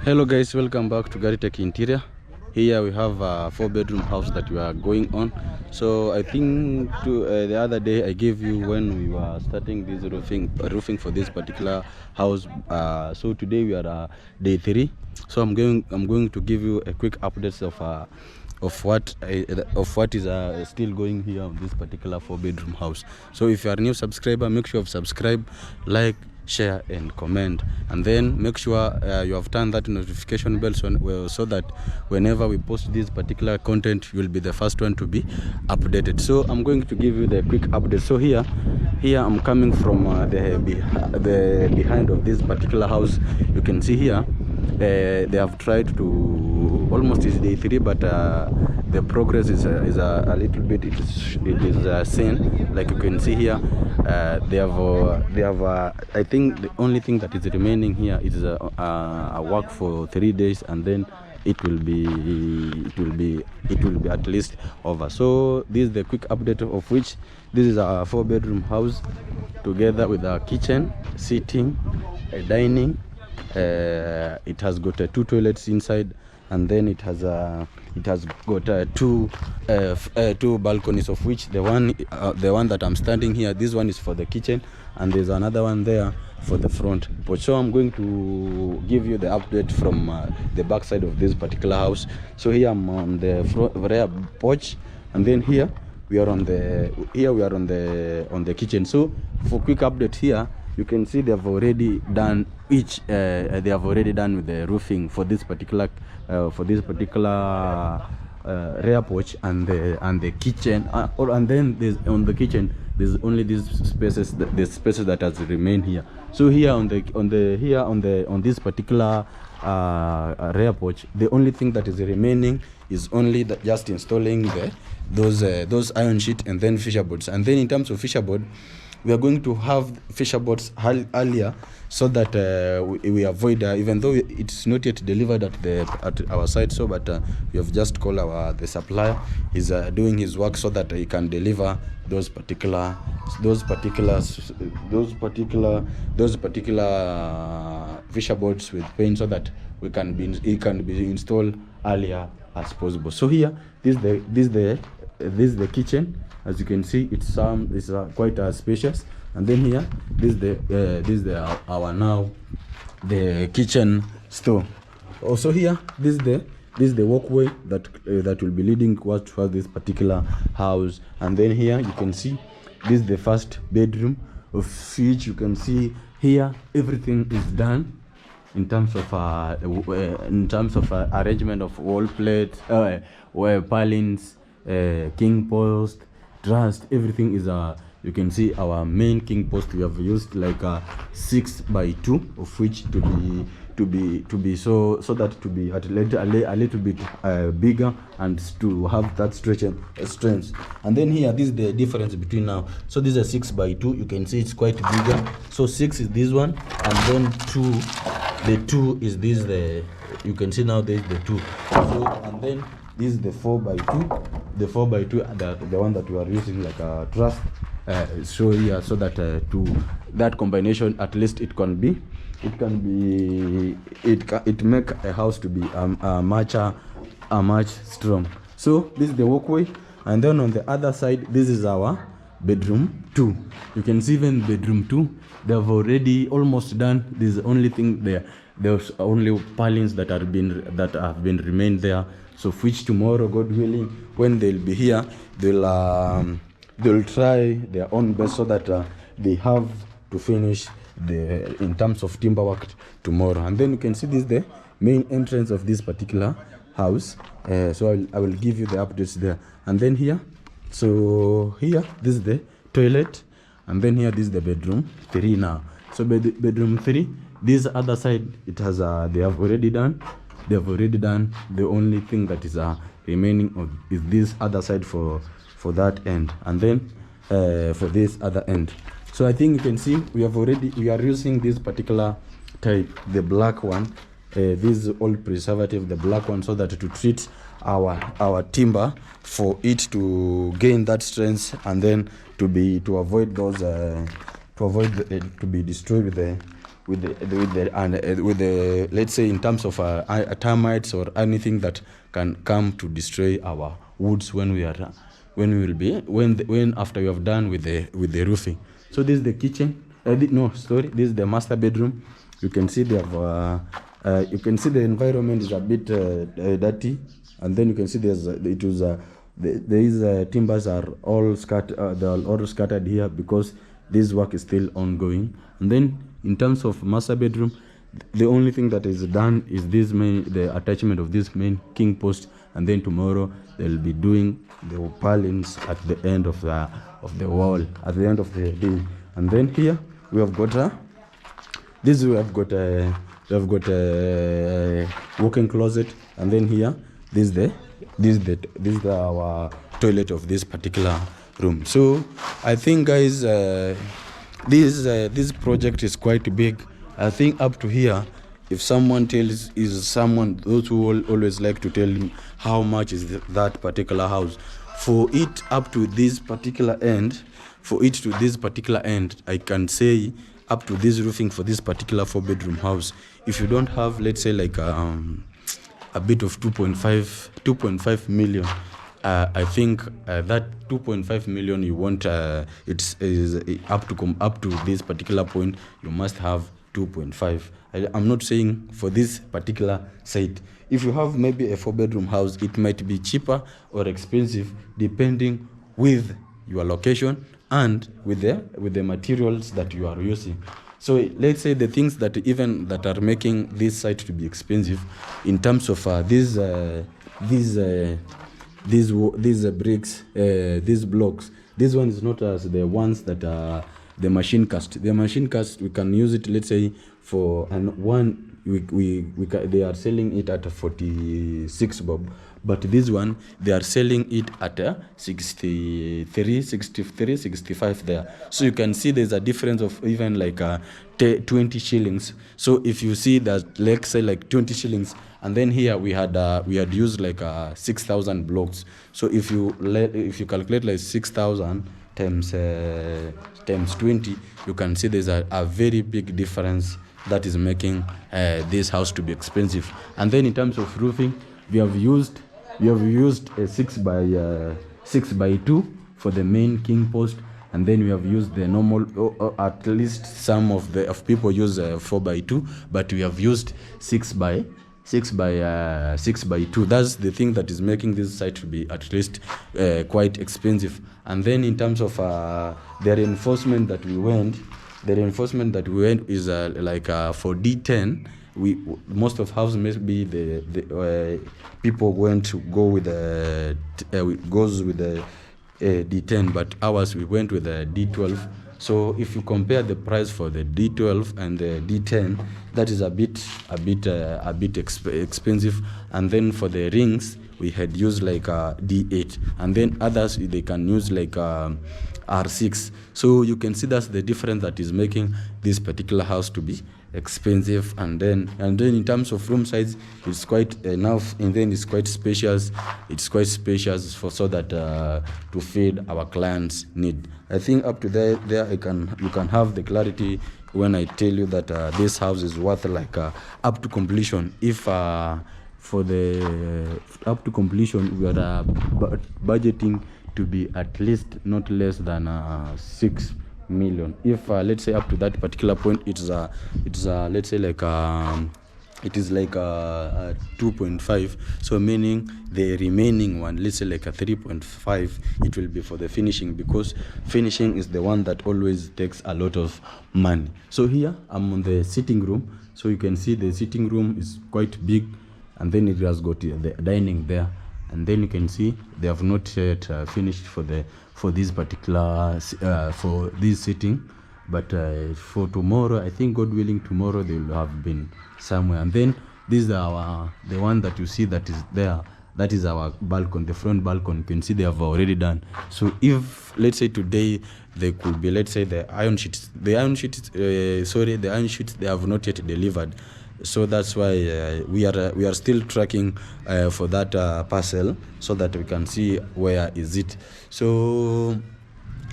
Hello guys, welcome back to Garitech Interior. Here we have a 4-bedroom house that we are going on. So I think the other day I gave you when we were starting this roofing for this particular house. So today we are day 3. So I'm going to give you a quick updates of what is still going here on this particular 4-bedroom house. So if you are a new subscriber, make sure you subscribe, like, share and comment, and then make sure you have turned that notification bell so that whenever we post this particular content, you will be the first one to be updated. So I'm going to give you the quick update. So here I'm coming from the behind of this particular house. You can see here they have tried to almost is day 3, but the progress is a little bit it is seen. Like you can see here, they have I think the only thing that is remaining here is a work for 3 days, and then it will be at least over. So this is the quick update of which this is a 4-bedroom house together with a kitchen, sitting, a dining. It has got 2 toilets inside, and then it has got two balconies, of which the one that I'm standing here, this one is for the kitchen, and there's another one there for the front porch. So I'm going to give you the update from the back side of this particular house. So here I'm on the rear porch, and then here we are on the kitchen. So for quick update here, you can see they have already done they have already done with the roofing for this particular rear porch and the kitchen, and then there's on the kitchen there's only these spaces, the spaces that has remained here. So here on this particular rear porch, the only thing that is remaining is only just installing those iron sheet and then fisher boards. And then in terms of fisher board, we are going to have fisher boards earlier, so that we avoid even though it's not yet delivered at our site, so but we have just called the supplier. He's doing his work so that he can deliver those particular fisher boards with paint, so that it can be installed earlier as possible. So here this is the kitchen. As you can see, it's quite spacious, and then here this is the kitchen store. Also here this is the walkway that will be leading towards this particular house. And then here you can see this is the first bedroom, of which you can see here everything is done in terms of arrangement of wall plates, purlins, king post, trust. Everything is you can see our main king post. We have used like a 6x2, of which to be so that to be a little bit bigger, and to have that strength. And then here this is the difference between now. So this is a 6x2. You can see it's quite bigger. So 6 is this one, and then 2, the 2 is this. You can see now there is the 2. So and then this is the 4x2. The 4x2, the one that we are using like a truss. So here, so that to that combination, at least it make a house to be a much strong. So this is the walkway, and then on the other side, this is our bedroom 2. You can see even bedroom 2, they have already almost done. This is the only thing there. There's only purlins that have been remained there. So which tomorrow, God willing, when they'll be here, they'll try their own best, so that they have to finish in terms of timber work tomorrow. And then you can see this is the main entrance of this particular house. So I will give you the updates there. And then here, so here this is the toilet, and then here this is the bedroom 3 now. So bedroom 3, this other side, it has they have already done. The only thing that is remaining is this other side for that end, and then for this other end. So I think you can see we are using this particular type, the black one. This is old preservative, the black one, so that to treat our timber, for it to gain that strength, and then to avoid those to be destroyed with the let's say in terms of termites or anything that can come to destroy our woods when we when after we have done with the roofing. So this is the kitchen. This is the master bedroom. You can see they have you can see the environment is a bit dirty, and then you can see these timbers are all scattered. They are all scattered here because this work is still ongoing. And then in terms of master bedroom, the only thing that is done is the attachment of this main king post, and then tomorrow they'll be doing the purlins at the end of the wall at the end of the day. And then here we have got a walk-in closet, and then here this is our toilet of this particular room. So I think, guys, this project is quite big. I think up to here, if someone those who always like to tell him how much is that particular house, for it up to this particular end, I can say up to this roofing for this particular 4-bedroom house, if you don't have, let's say, like a bit of 2.5 million, I think that 2.5 million you want, it's up to this particular point, you must have 2.5. I'm not saying for this particular site. If you have maybe a 4-bedroom house, it might be cheaper or expensive depending with your location and with the materials that you are using. So let's say the things that are making this site to be expensive in terms of these bricks, these blocks. This one is not as the ones that are the machine cast. The machine cast, we can use it, let's say, for one. They are selling it at 46 bob, but this one they are selling it at 63, 65 there. So you can see there's a difference of even like 20 shillings. So if you see that, let's say like 20 shillings, and then here we had used like 6,000 blocks. So if you calculate like 6,000 times 20, you can see there's a very big difference that is making this house to be expensive. And then in terms of roofing, we have used a 6 by 2 for the main king post, and then we have used the normal, at least some of people use 4 by 2, but we have used 6 by 2. That's the thing that is making this site to be at least quite expensive. And then in terms of the reinforcement that we went is like for D10. Most of house maybe the people going to go with goes with the D10, but ours we went with the D12. So if you compare the price for the D12 and the D10, that is a bit expensive. And then for the rings, we had used like a D8, and then others they can use like R6. So you can see that's the difference that is making this particular house to be expensive. And then in terms of room size, it's quite enough, and then it's quite spacious. For so that to feed our clients' need. I think up to there you can have the clarity when I tell you that this house is worth like up to completion. If for the up to completion, we are budgeting to be at least not less than 6 million. If let's say up to that particular point, it's let's say like it is like 2.5. So meaning the remaining one, let's say like a 3.5, it will be for the finishing, because finishing is the one that always takes a lot of money. So here I'm on the sitting room. So you can see the sitting room is quite big, and then it has got the dining there, and then you can see they have not yet finished for this particular for this sitting, but for tomorrow, I think God willing, tomorrow they will have been somewhere. And then this is the one that you see that is there, that is our balcony, the front balcony. You can see they have already done. So if let's say today they could be, let's say the iron sheets they have not yet delivered. So that's why we are still tracking for that parcel, so that we can see where is it. So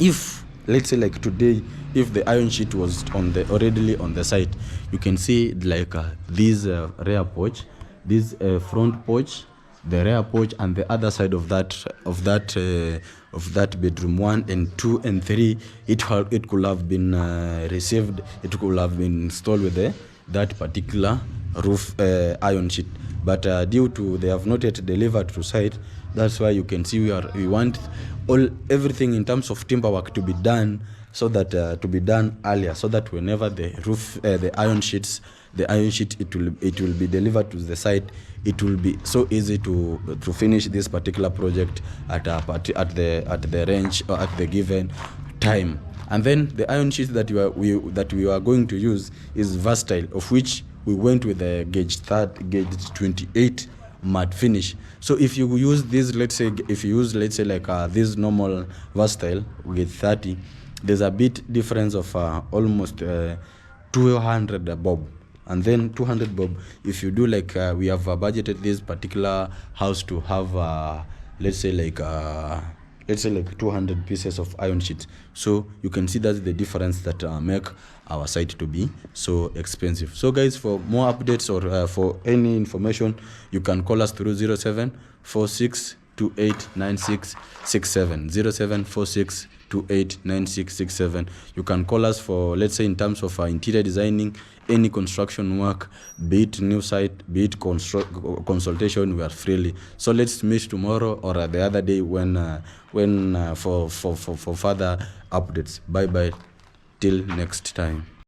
if let's say like today, if the iron sheet was already on the site, you can see like this rear porch, this front porch, the rear porch, and the other side of that bedroom 1 and 2 and 3, it could have been received, it could have been installed with that particular roof iron sheet, but due to they have not yet delivered to site, that's why you can see we want everything in terms of timber work to be done, so that to be done earlier, so that whenever the roof the iron sheet it will be delivered to the site, it will be so easy to finish this particular project at the range or at the given time. And then the iron sheet that we are going to use is versatile, of which we went with the gauge 28 matte finish. So if you use this, let's say like this normal versatile with 30, there's a bit difference of almost 200 bob. And then 200 bob, if you do like we have budgeted this particular house to have let's say like 200 pieces of iron sheet. So you can see that's the difference that make our site to be so expensive. So guys, for more updates or for any information, you can call us through 0746289667, 0746289667. You can call us for, let's say, in terms of interior designing, any construction work, be it new site, be it consultation, we are freely. So let's meet tomorrow or the other day when for further updates. Bye bye till next time.